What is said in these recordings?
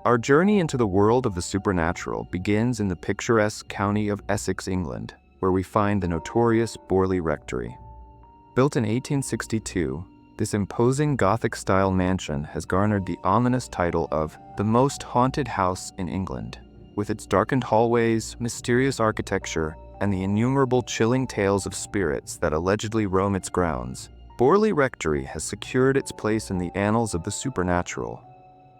Our journey into the world of the supernatural begins in the picturesque county of Essex, England, where we find the notorious Borley Rectory. Built in 1862, this imposing Gothic-style mansion has garnered the ominous title of the most haunted house in England. With its darkened hallways, mysterious architecture, and the innumerable chilling tales of spirits that allegedly roam its grounds, Borley Rectory has secured its place in the annals of the supernatural.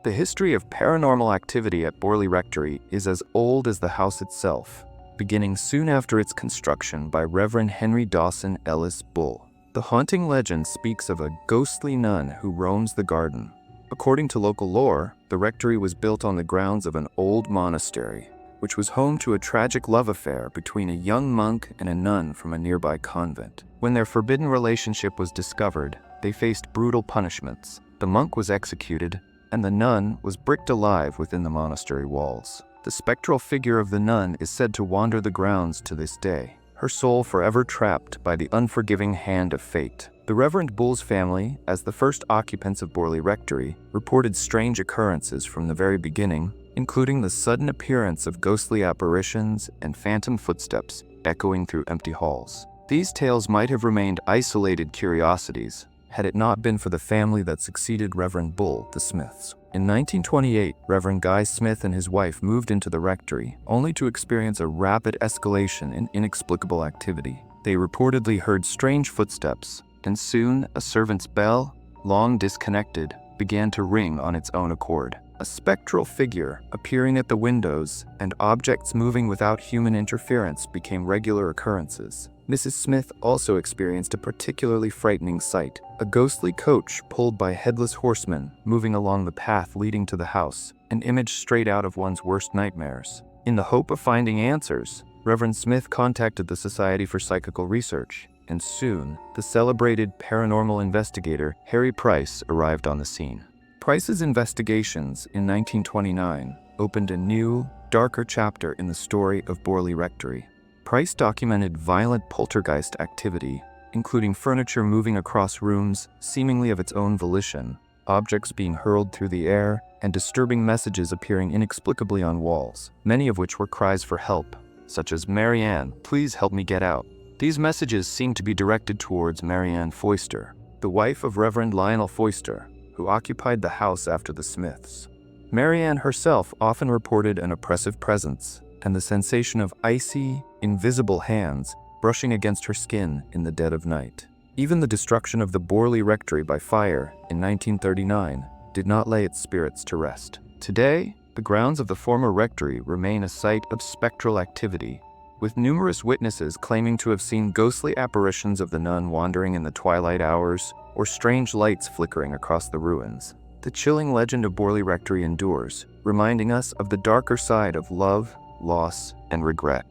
The history of paranormal activity at Borley Rectory is as old as the house itself, beginning soon after its construction by Reverend Henry Dawson Ellis Bull. The haunting legend speaks of a ghostly nun who roams the garden. According to local lore, the rectory was built on the grounds of an old monastery, which was home to a tragic love affair between a young monk and a nun from a nearby convent. When their forbidden relationship was discovered, they faced brutal punishments. The monk was executed, and the nun was bricked alive within the monastery walls. The spectral figure of the nun is said to wander the grounds to this day, her soul forever trapped by the unforgiving hand of fate. The Reverend Bull's family, as the first occupants of Borley Rectory, reported strange occurrences from the very beginning, including the sudden appearance of ghostly apparitions and phantom footsteps echoing through empty halls. These tales might have remained isolated curiosities, had it not been for the family that succeeded Reverend Bull, the Smiths. In 1928, Reverend Guy Smith and his wife moved into the rectory, only to experience a rapid escalation in inexplicable activity. They reportedly heard strange footsteps, and soon a servant's bell, long disconnected, began to ring on its own accord. A spectral figure appearing at the windows and objects moving without human interference became regular occurrences. Mrs. Smith also experienced a particularly frightening sight, a ghostly coach pulled by headless horsemen moving along the path leading to the house, an image straight out of one's worst nightmares. In the hope of finding answers, Reverend Smith contacted the Society for Psychical Research, and soon, the celebrated paranormal investigator Harry Price arrived on the scene. Price's investigations in 1929 opened a new, darker chapter in the story of Borley Rectory. Price documented violent poltergeist activity, including furniture moving across rooms seemingly of its own volition, objects being hurled through the air, and disturbing messages appearing inexplicably on walls, many of which were cries for help, such as "Marianne, please help me get out." These messages seemed to be directed towards Marianne Foister, the wife of Reverend Lionel Foister, who occupied the house after the Smiths. Marianne herself often reported an oppressive presence and the sensation of icy, invisible hands brushing against her skin in the dead of night. Even the destruction of the Borley Rectory by fire in 1939 did not lay its spirits to rest. Today, the grounds of the former rectory remain a site of spectral activity, with numerous witnesses claiming to have seen ghostly apparitions of the nun wandering in the twilight hours or strange lights flickering across the ruins. The chilling legend of Borley Rectory endures, reminding us of the darker side of love, loss, and regret.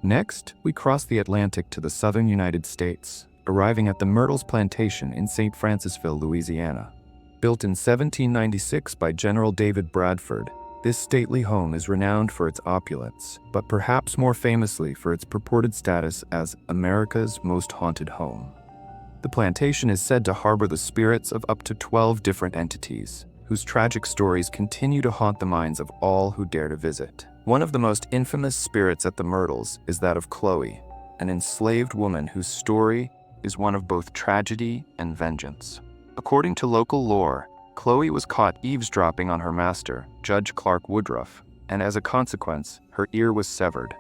Next, we cross the Atlantic to the southern United States, arriving at the Myrtles Plantation in St. Francisville, Louisiana. Built in 1796 by General David Bradford, this stately home is renowned for its opulence, but perhaps more famously for its purported status as America's most haunted home. The plantation is said to harbor the spirits of up to 12 different entities, whose tragic stories continue to haunt the minds of all who dare to visit. One of the most infamous spirits at the Myrtles is that of Chloe, an enslaved woman whose story is one of both tragedy and vengeance. According to local lore, Chloe was caught eavesdropping on her master, Judge Clark Woodruff, and as a consequence, her ear was severed.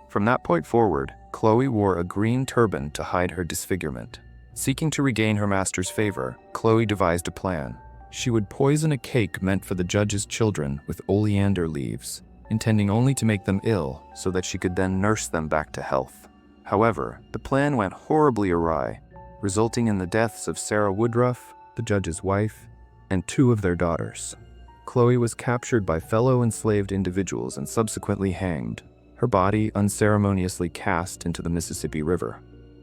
From that point forward, Chloe wore a green turban to hide her disfigurement. Seeking to regain her master's favor, Chloe devised a plan. She would poison a cake meant for the judge's children with oleander leaves, intending only to make them ill so that she could then nurse them back to health. However, the plan went horribly awry, resulting in the deaths of Sarah Woodruff, the judge's wife, and 2 of their daughters. Chloe was captured by fellow enslaved individuals and subsequently hanged, her body unceremoniously cast into the Mississippi River.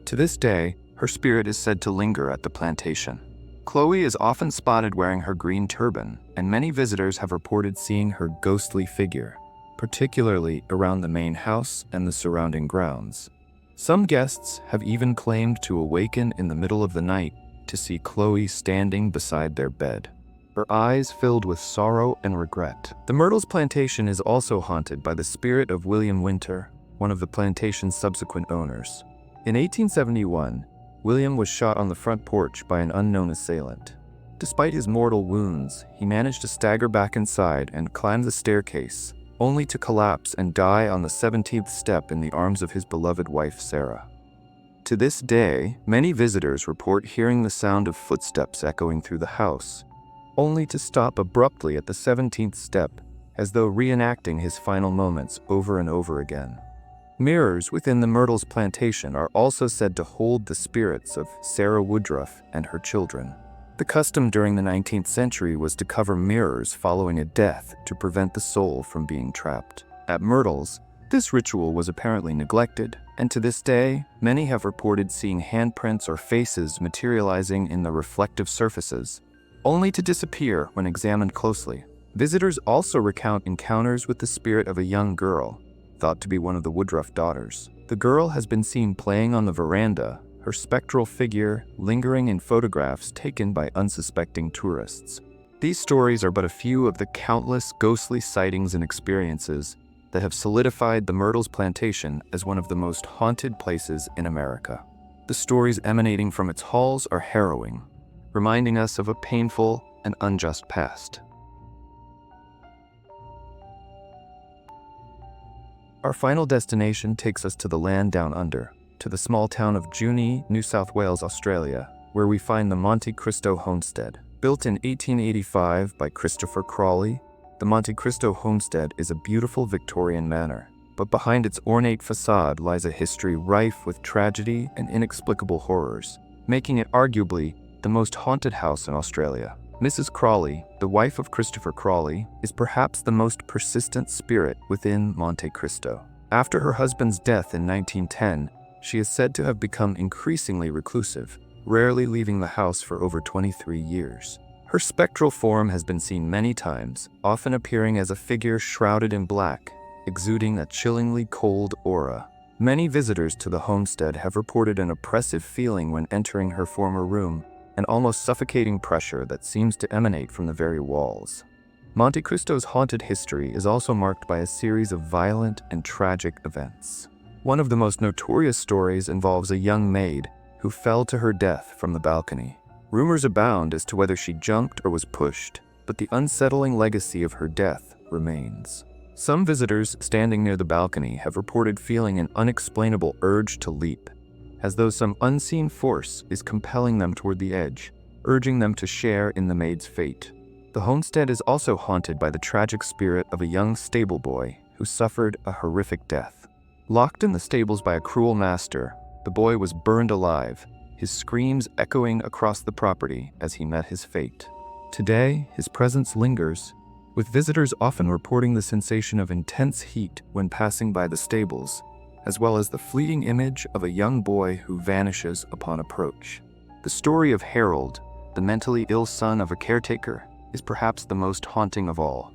To this day, her spirit is said to linger at the plantation. Chloe is often spotted wearing her green turban, and many visitors have reported seeing her ghostly figure, particularly around the main house and the surrounding grounds. Some guests have even claimed to awaken in the middle of the night to see Chloe standing beside their bed, her eyes filled with sorrow and regret. The Myrtles plantation is also haunted by the spirit of William Winter, one of the plantation's subsequent owners. In 1871, William was shot on the front porch by an unknown assailant. Despite his mortal wounds, he managed to stagger back inside and climb the staircase, only to collapse and die on the 17th step in the arms of his beloved wife, Sarah. To this day, many visitors report hearing the sound of footsteps echoing through the house, only to stop abruptly at the 17th step, as though reenacting his final moments over and over again. Mirrors within the Myrtles plantation are also said to hold the spirits of Sarah Woodruff and her children. The custom during the 19th century was to cover mirrors following a death to prevent the soul from being trapped. At Myrtles, this ritual was apparently neglected, and to this day, many have reported seeing handprints or faces materializing in the reflective surfaces, only to disappear when examined closely. Visitors also recount encounters with the spirit of a young girl, thought to be one of the Woodruff daughters. The girl has been seen playing on the veranda, her spectral figure lingering in photographs taken by unsuspecting tourists. These stories are but a few of the countless ghostly sightings and experiences that have solidified the Myrtles plantation as one of the most haunted places in America. The stories emanating from its halls are harrowing, reminding us of a painful and unjust past. Our final destination takes us to the land down under, to the small town of Junee, New South Wales, Australia, where we find the Monte Cristo homestead. Built in 1885 by Christopher Crawley, the Monte Cristo homestead is a beautiful Victorian manor, but behind its ornate facade lies a history rife with tragedy and inexplicable horrors, making it arguably the most haunted house in Australia. Mrs. Crawley, the wife of Christopher Crawley, is perhaps the most persistent spirit within Monte Cristo. After her husband's death in 1910, she is said to have become increasingly reclusive, rarely leaving the house for over 23 years. Her spectral form has been seen many times, often appearing as a figure shrouded in black, exuding a chillingly cold aura. Many visitors to the homestead have reported an oppressive feeling when entering her former room, an almost suffocating pressure that seems to emanate from the very walls. Monte Cristo's haunted history is also marked by a series of violent and tragic events. One of the most notorious stories involves a young maid who fell to her death from the balcony. Rumors abound as to whether she jumped or was pushed, but the unsettling legacy of her death remains. Some visitors standing near the balcony have reported feeling an unexplainable urge to leap, as though some unseen force is compelling them toward the edge, urging them to share in the maid's fate. The homestead is also haunted by the tragic spirit of a young stable boy who suffered a horrific death. Locked in the stables by a cruel master, the boy was burned alive, his screams echoing across the property as he met his fate. Today, his presence lingers, with visitors often reporting the sensation of intense heat when passing by the stables, as well as the fleeting image of a young boy who vanishes upon approach. The story of Harold, the mentally ill son of a caretaker, is perhaps the most haunting of all.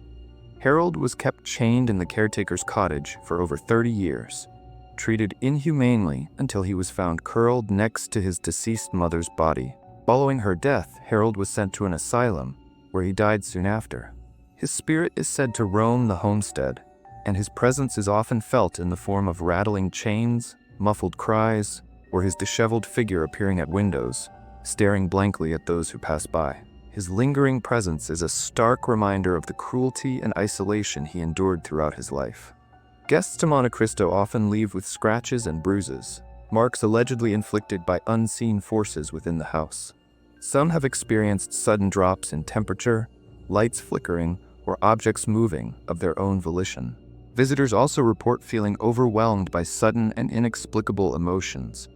Harold was kept chained in the caretaker's cottage for over 30 years, treated inhumanely until he was found curled next to his deceased mother's body. Following her death, Harold was sent to an asylum, where he died soon after. His spirit is said to roam the homestead, and his presence is often felt in the form of rattling chains, muffled cries, or his disheveled figure appearing at windows, staring blankly at those who pass by. His lingering presence is a stark reminder of the cruelty and isolation he endured throughout his life. Guests to Monte Cristo often leave with scratches and bruises, marks allegedly inflicted by unseen forces within the house. Some have experienced sudden drops in temperature, lights flickering, or objects moving of their own volition. Visitors also report feeling overwhelmed by sudden and inexplicable emotions,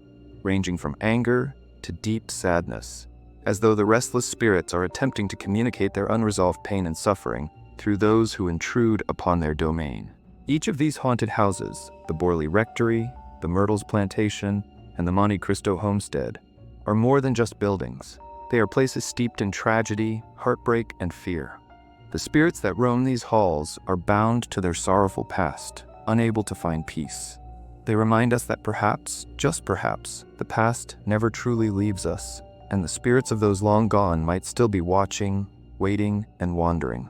ranging from anger to deep sadness, as though the restless spirits are attempting to communicate their unresolved pain and suffering through those who intrude upon their domain. Each of these haunted houses, the Borley Rectory, the Myrtles Plantation, and the Monte Cristo Homestead, are more than just buildings. They are places steeped in tragedy, heartbreak, and fear. The spirits that roam these halls are bound to their sorrowful past, unable to find peace. They remind us that perhaps, just perhaps, the past never truly leaves us, and the spirits of those long gone might still be watching, waiting, and wandering.